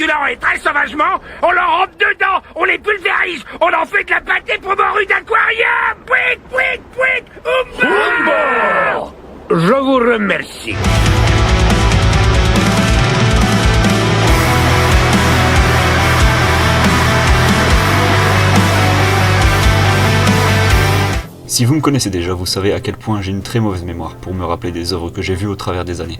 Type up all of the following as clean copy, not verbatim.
et très sauvagement, on leur rentre dedans, on les pulvérise, on en fait de la pâtée pour morue d'aquarium. Pouic, pouic, pouic, Umba. Je vous remercie. Si vous me connaissez déjà, vous savez à quel point j'ai une très mauvaise mémoire pour me rappeler des œuvres que j'ai vues au travers des années.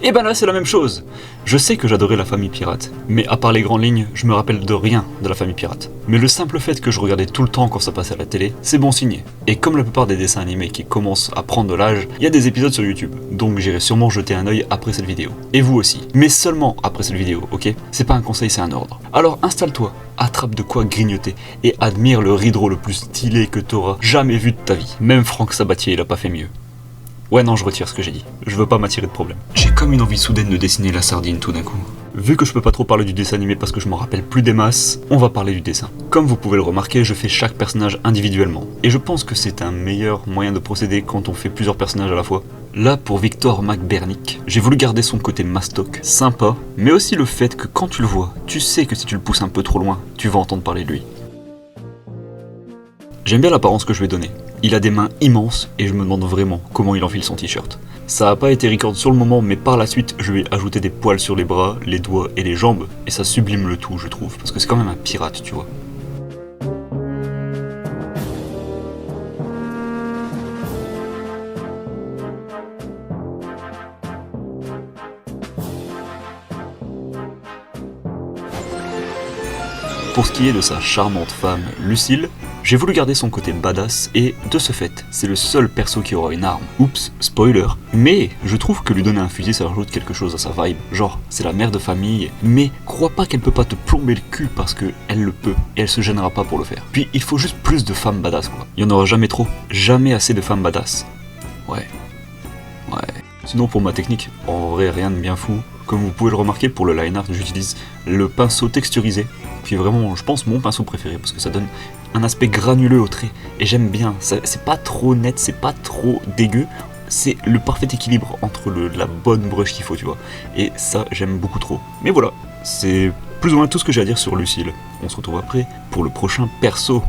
Et ben là c'est la même chose. Je sais que j'adorais la famille pirate, mais à part les grandes lignes, je me rappelle de rien de la famille pirate. Mais le simple fait que je regardais tout le temps quand ça passait à la télé, c'est bon signe. Et comme la plupart des dessins animés qui commencent à prendre de l'âge, il y a des épisodes sur YouTube, donc j'irai sûrement jeter un œil après cette vidéo. Et vous aussi, mais seulement après cette vidéo, ok? C'est pas un conseil, c'est un ordre. Alors installe-toi, attrape de quoi grignoter et admire le rideau le plus stylé que t'auras jamais vu de ta vie. Même Franck Sabatier il a pas fait mieux. Ouais non, je retire ce que j'ai dit, je veux pas m'attirer de problème. J'ai comme une envie soudaine de dessiner la sardine tout d'un coup. Vu que je peux pas trop parler du dessin animé parce que je m'en rappelle plus des masses, on va parler du dessin. Comme vous pouvez le remarquer, je fais chaque personnage individuellement. Et je pense que c'est un meilleur moyen de procéder quand on fait plusieurs personnages à la fois. Là, pour Victor McBernick, j'ai voulu garder son côté mastoc, sympa, mais aussi le fait que quand tu le vois, tu sais que si tu le pousses un peu trop loin, tu vas entendre parler de lui. J'aime bien l'apparence que je vais donner. Il a des mains immenses et je me demande vraiment comment il enfile son t-shirt. Ça a pas été record sur le moment, mais par la suite, je vais ajouter des poils sur les bras, les doigts et les jambes, et ça sublime le tout, je trouve, parce que c'est quand même un pirate, tu vois. Pour ce qui est de sa charmante femme, Lucille, j'ai voulu garder son côté badass et, de ce fait, c'est le seul perso qui aura une arme. Oups, spoiler. Mais je trouve que lui donner un fusil ça rajoute quelque chose à sa vibe. Genre, c'est la mère de famille, mais crois pas qu'elle peut pas te plomber le cul parce que elle le peut et elle se gênera pas pour le faire. Puis il faut juste plus de femmes badass quoi. Il y en aura jamais trop, jamais assez de femmes badass. Ouais. Sinon pour ma technique, en vrai rien de bien fou. Comme vous pouvez le remarquer pour le line art, j'utilise le pinceau texturisé, qui est vraiment, je pense, mon pinceau préféré, parce que ça donne un aspect granuleux au trait, et j'aime bien, c'est pas trop net, c'est pas trop dégueu, c'est le parfait équilibre entre la bonne brush qu'il faut, tu vois, et ça j'aime beaucoup trop. Mais voilà, c'est plus ou moins tout ce que j'ai à dire sur Lucille. On se retrouve après pour le prochain perso.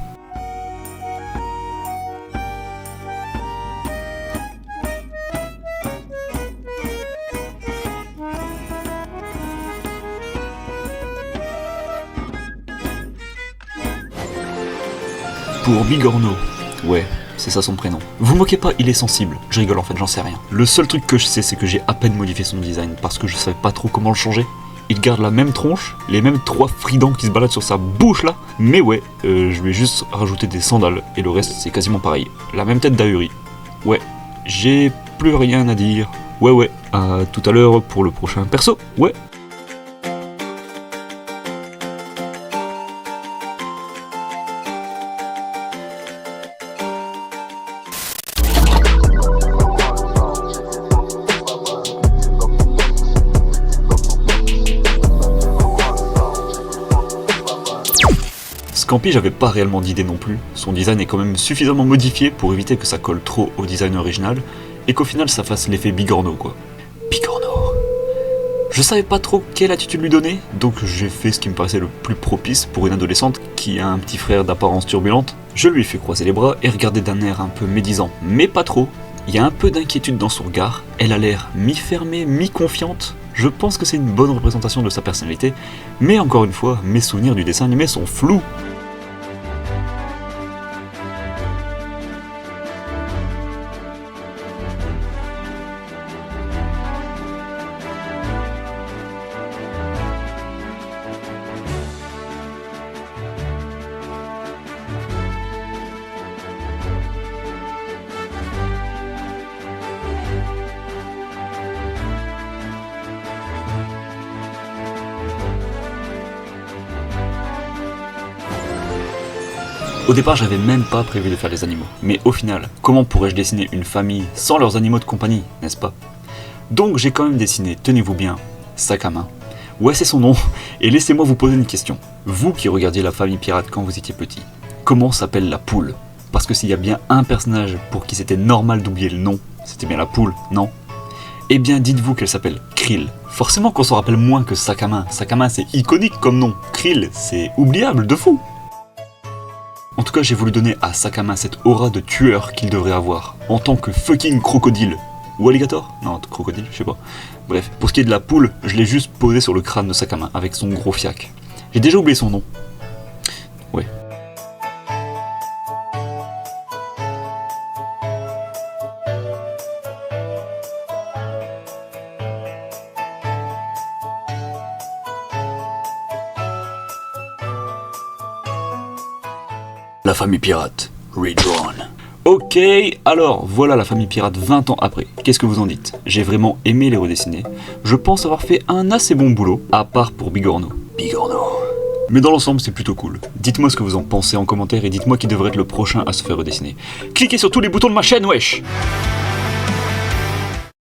Pour Bigorneau, ouais, c'est ça son prénom. Vous moquez pas, il est sensible. Je rigole en fait, j'en sais rien. Le seul truc que je sais, c'est que j'ai à peine modifié son design parce que je savais pas trop comment le changer. Il garde la même tronche, les mêmes 3 fridents qui se baladent sur sa bouche là. Mais ouais, je vais juste rajouter des sandales et le reste c'est quasiment pareil. La même tête d'ahuri. Ouais, j'ai plus rien à dire. Ouais, à tout à l'heure pour le prochain perso. Ouais. Scampi, j'avais pas réellement d'idée non plus, son design est quand même suffisamment modifié pour éviter que ça colle trop au design original, et qu'au final ça fasse l'effet Bigorneau quoi. Bigorneau. Je savais pas trop quelle attitude lui donner, donc j'ai fait ce qui me paraissait le plus propice pour une adolescente qui a un petit frère d'apparence turbulente. Je lui ai fait croiser les bras et regarder d'un air un peu médisant, mais pas trop. Il y a un peu d'inquiétude dans son regard, elle a l'air mi-fermée, mi-confiante. Je pense que c'est une bonne représentation de sa personnalité, mais encore une fois, mes souvenirs du dessin animé sont flous. Au départ, j'avais même pas prévu de faire des animaux. Mais au final, comment pourrais-je dessiner une famille sans leurs animaux de compagnie, n'est-ce pas? Donc j'ai quand même dessiné, tenez-vous bien, Sac à main. Ouais, c'est son nom. Et laissez-moi vous poser une question. Vous qui regardiez la famille pirate quand vous étiez petit, comment s'appelle la poule? Parce que s'il y a bien un personnage pour qui c'était normal d'oublier le nom, c'était bien la poule, non? Eh bien dites-vous qu'elle s'appelle Krill, Forcément qu'on s'en rappelle moins que sac à main. Sac à main, c'est iconique comme nom. Krill, c'est oubliable de fou. En tout cas, j'ai voulu donner à sac à main cette aura de tueur qu'il devrait avoir, en tant que fucking crocodile. Ou alligator? Non, crocodile, je sais pas. Bref, pour ce qui est de la poule, je l'ai juste posé sur le crâne de sac à main, avec son gros fiac. J'ai déjà oublié son nom. Ouais. La famille pirate, Redrawn. Ok, alors voilà la famille pirate 20 ans après. Qu'est-ce que vous en dites? J'ai vraiment aimé les redessiner. Je pense avoir fait un assez bon boulot, à part pour Bigorneau. Mais dans l'ensemble, c'est plutôt cool. Dites-moi ce que vous en pensez en commentaire et dites-moi qui devrait être le prochain à se faire redessiner. Cliquez sur tous les boutons de ma chaîne, wesh!